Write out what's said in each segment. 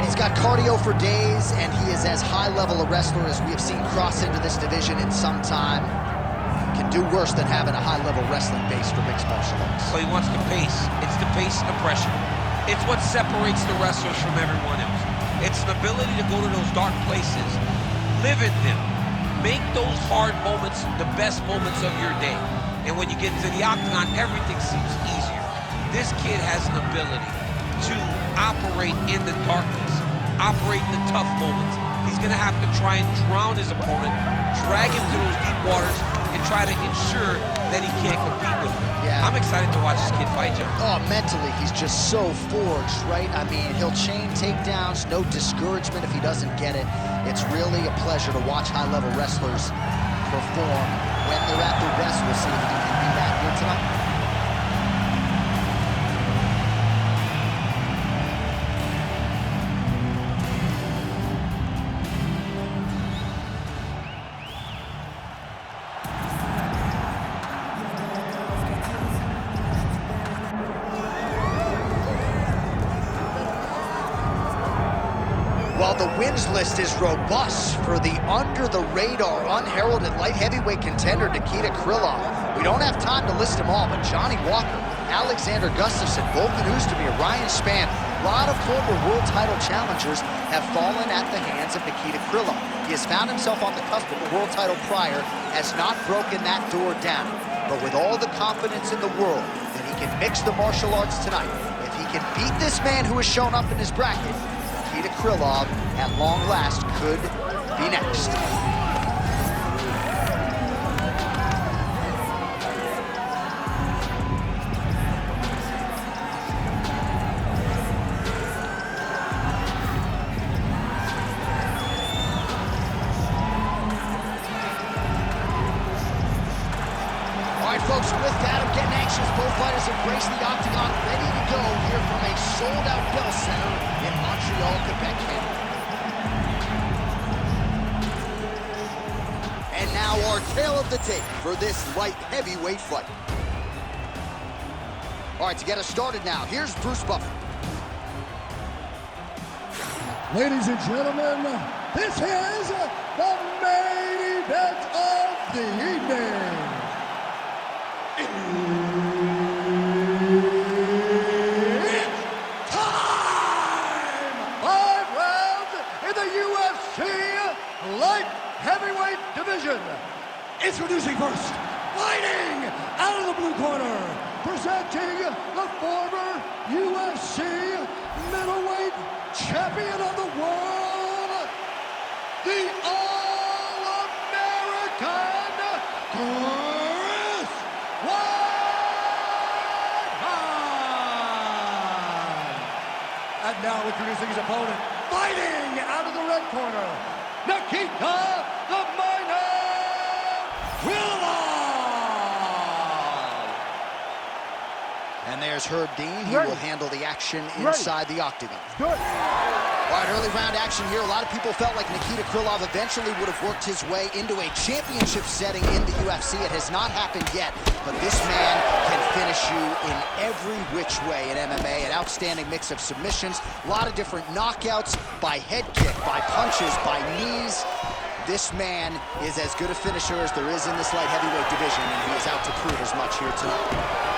he's got cardio for days, and he is as high-level a wrestler as we have seen cross into this division in some time. Can do worse than having a high-level wrestling base for mixed martial arts. So he wants the pace. It's the pace and the pressure. It's what separates the wrestlers from everyone else. It's an ability to go to those dark places, live in them, make those hard moments the best moments of your day. And when you get into the octagon, everything seems easier. This kid has an ability to operate in the darkness, operate in the tough moments. He's gonna have to try and drown his opponent, drag him to those deep waters, and try to ensure that he can't compete with him. Yeah. I'm excited to watch this kid fight, Joe. Oh, mentally, he's just so forged, right? I mean, he'll chain takedowns, no discouragement if he doesn't get it. It's really a pleasure to watch high-level wrestlers perform when they're at their best. We'll see if he can be that here tonight. While the wins list is robust for the under-the-radar, unheralded light heavyweight contender Nikita Krylov, we don't have time to list them all, but Johnny Walker, Alexander Gustafsson, Volkan Oezdemir, Ryan Spann, a lot of former world title challengers have fallen at the hands of Nikita Krylov. He has found himself on the cusp of a world title prior, has not broken that door down. But with all the confidence in the world that he can mix the martial arts tonight, if he can beat this man who has shown up in his bracket, Nikita Krylov, at long last, could be next. All right, folks, with that, I'm getting anxious. Both fighters embrace the octagon, ready to go here from a sold-out Bell Center in Montreal, Quebec, Canada. And now our tale of the tape for this light heavyweight fight. All right, to get us started now, here's Bruce Buffer. Ladies and gentlemen, this is the main event of the evening. It's time! 5 rounds in the UFC light heavyweight division. Introducing first, fighting out of the blue corner, presenting the former UFC middleweight champion of the world, the All-American And now introducing his opponent, fighting out of the red corner, Nikita the Miner Krylov. And there's Herb Dean. He will handle the action inside the octagon. Good. All right, early round action here. A lot of people felt like Nikita Krylov eventually would have worked his way into a championship setting in the UFC. It has not happened yet, but this man can finish you in every which way in MMA. An outstanding mix of submissions, a lot of different knockouts by head kick, by punches, by knees. This man is as good a finisher as there is in this light heavyweight division, and he is out to prove as much here tonight.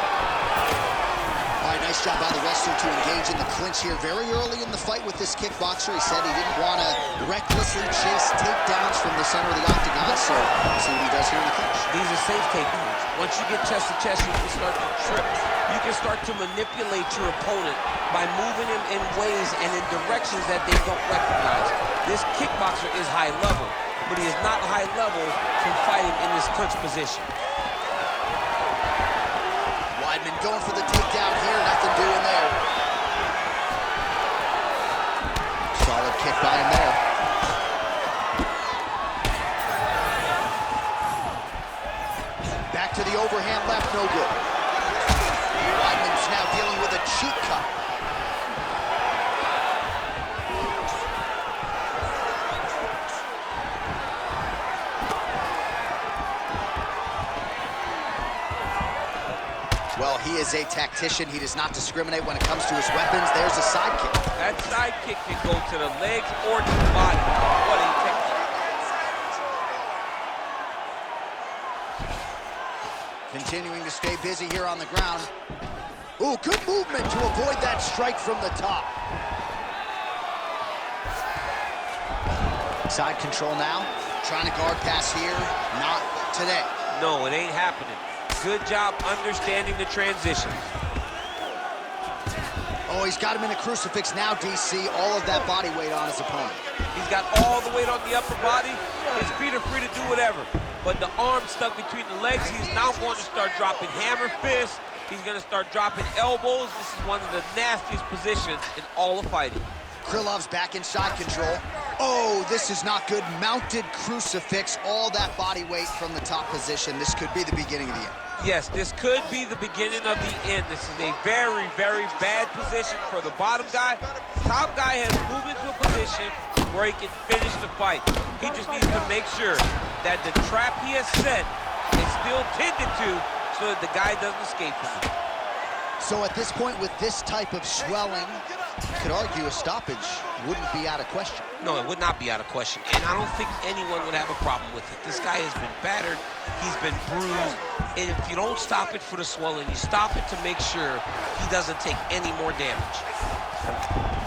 Nice job by the wrestler to engage in the clinch here very early in the fight with this kickboxer. He said he didn't want to recklessly chase takedowns from the center of the octagon, so we'll see what he does here in the clinch. These are safe takedowns. Once you get chest to chest, you can start to trip. You can start to manipulate your opponent by moving him in ways and in directions that they don't recognize. This kickboxer is high level, but he is not high level from fighting in this clinch position. Weidman going for the takedown here, nothing doing there. Solid kick by him there. Back to the overhand left, no good. Weidman's now dealing with a cheek cut. Well, he is a tactician. He does not discriminate when it comes to his weapons. There's a side kick. That side kick can go to the legs or to the body. What a technique. Continuing to stay busy here on the ground. Ooh, good movement to avoid that strike from the top. Side control now. Trying to guard pass here. Not today. No, it ain't happening. Good job understanding the transitions. Oh, he's got him in a crucifix now, DC. All of that body weight on his opponent. He's got all the weight on the upper body. His feet are free to do whatever. But the arm stuck between the legs. He's now going to start dropping hammer fists. He's going to start dropping elbows. This is one of the nastiest positions in all of fighting. Krylov's back in side control. Oh, this is not good. Mounted crucifix, all that body weight from the top position. This could be the beginning of the end. Yes, this could be the beginning of the end. This is a very, very bad position for the bottom guy. Top guy has moved into a position where he can finish the fight. He just needs to make sure that the trap he has set is still tended to so that the guy doesn't escape from it. So at this point, with this type of swelling, you could argue a stoppage wouldn't be out of question. No, it would not be out of question. And I don't think anyone would have a problem with it. This guy has been battered. He's been bruised. And if you don't stop it for the swelling, you stop it to make sure he doesn't take any more damage.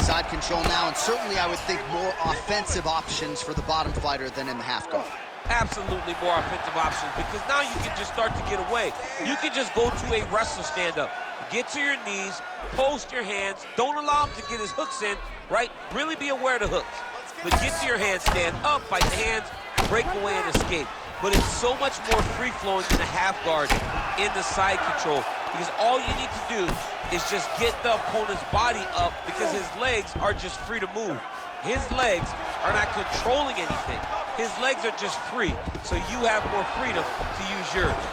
Side control now, and certainly I would think more offensive options for the bottom fighter than in the half guard. Absolutely more offensive options, because now you can just start to get away. You can just go to a wrestler stand-up. Get to your knees, post your hands, don't allow him to get his hooks in, right? Really be aware of the hooks. But get to your hands, stand up, fight the hands, break away and escape. But it's so much more free-flowing than the half guard in the side control, because all you need to do is just get the opponent's body up, because his legs are just free to move. His legs are not controlling anything. His legs are just free, so you have more freedom to use yours.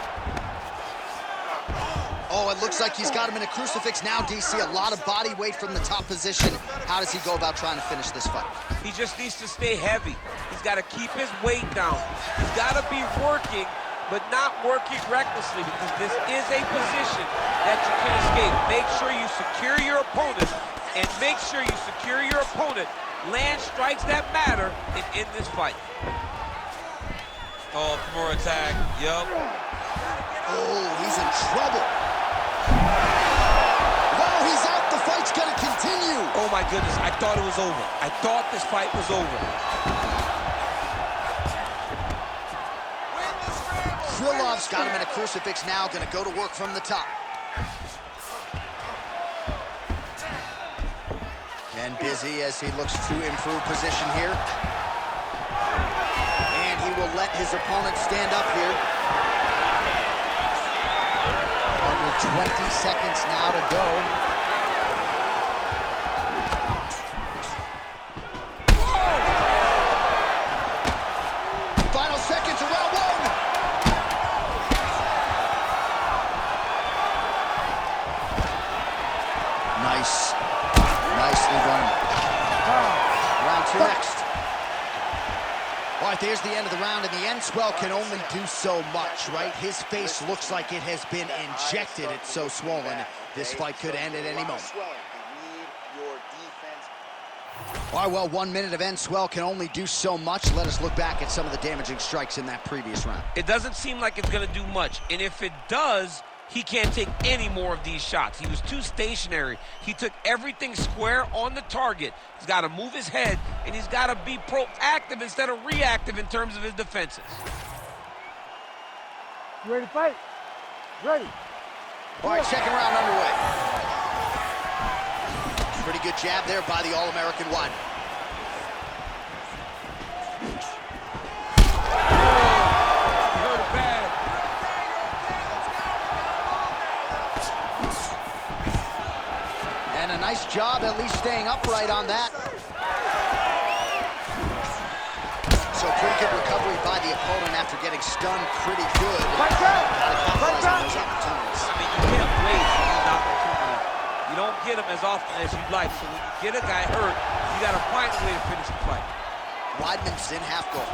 Oh, it looks like he's got him in a crucifix now, DC. A lot of body weight from the top position. How does he go about trying to finish this fight? He just needs to stay heavy. He's got to keep his weight down. He's got to be working, but not working recklessly, because this is a position that you can escape. Make sure you secure your opponent, and make sure you secure your opponent. Land strikes that matter and end this fight. Oh, more attack. Yup. Oh, he's in trouble. Wow, he's out. The fight's gonna continue. Oh my goodness, I thought it was over. I thought this fight was over. Krylov's got him in a crucifix now, gonna go to work from the top. And busy as he looks to improve position here. And he will let his opponent stand up here. Under 20 seconds now to go. Whoa! Final seconds of round one. Nice. Nicely done. Round two next. All right, there's the end of the round, and the end swell can only do so much, right? His face looks like it has been injected. It's so swollen. This fight could end at any moment. All right, well, 1 minute of end swell can only do so much. Let us look back at some of the damaging strikes in that previous round. It doesn't seem like it's going to do much, and if it does, he can't take any more of these shots. He was too stationary. He took everything square on the target. He's got to move his head, and he's got to be proactive instead of reactive in terms of his defenses. You ready to fight? Ready. All right, second round underway. Pretty good jab there by the All-American Weidman. And a nice job at least staying upright on that. So pretty good recovery by the opponent after getting stunned pretty good. Gotta capitalize on those opportunities. I mean, you can't waste these opportunities. You don't get them as often as you'd like. So when you get a guy hurt, you got to find a way to finish the fight. Weidman's in half guard.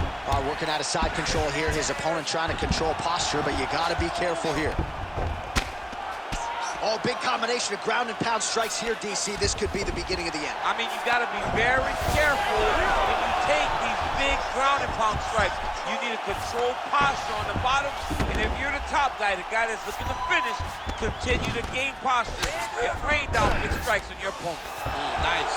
Working out of side control here. His opponent trying to control posture, but you got to be careful here. Oh, big combination of ground and pound strikes here, DC. This could be the beginning of the end. I mean, you got to be very careful when you take these big ground and pound strikes. You need a controlled posture on the bottom, and if you're the top guy, the guy that's looking to finish, continue to gain posture and rain down big strikes on your opponent. Nice.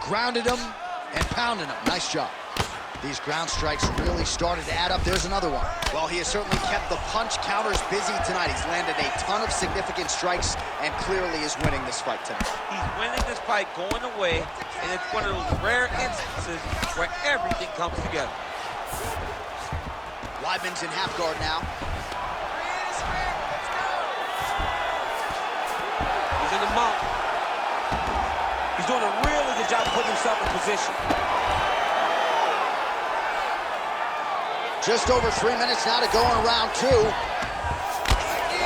Grounded him and pounded him. Nice job. These ground strikes really started to add up. There's another one. Well, he has certainly kept the punch counters busy tonight. He's landed a ton of significant strikes and clearly is winning this fight tonight. He's winning this fight going away, and it's one of those rare instances where everything comes together. Weidman's in half guard now. He's in the mount. He's doing a really good job of putting himself in position. Just over 3 minutes now to go in round 2. All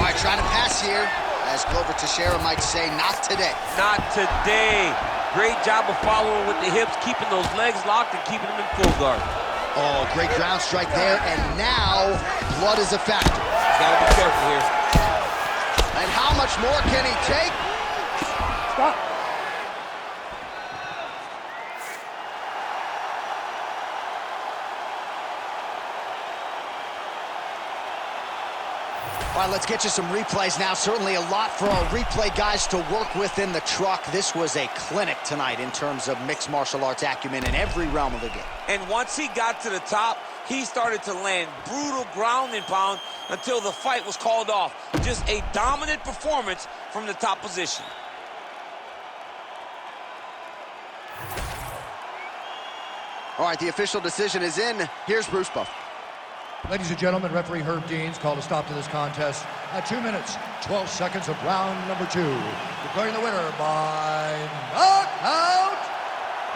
right, trying to pass here. As Glover Teixeira might say, not today. Not today. Great job of following with the hips, keeping those legs locked and keeping them in full guard. Oh, great ground strike there, and now blood is a factor. He's got to be careful here. And how much more can he take? Stop. All right, let's get you some replays now. Certainly a lot for our replay guys to work with in the truck. This was a clinic tonight in terms of mixed martial arts acumen in every realm of the game. And once he got to the top, he started to land brutal ground and pound until the fight was called off. Just a dominant performance from the top position. All right, the official decision is in. Here's Bruce Buff. Ladies and gentlemen, referee Herb Deans called a stop to this contest at 2 minutes, 12 seconds of round number 2. Declaring the winner by knockout,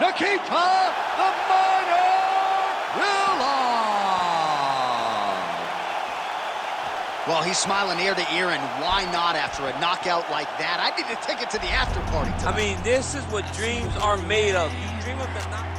Nikita the Miner Krylov. Well, he's smiling ear to ear, and why not after a knockout like that? I need to take it to the after party tonight. I mean, this is what dreams are made of. You dream of the knockout.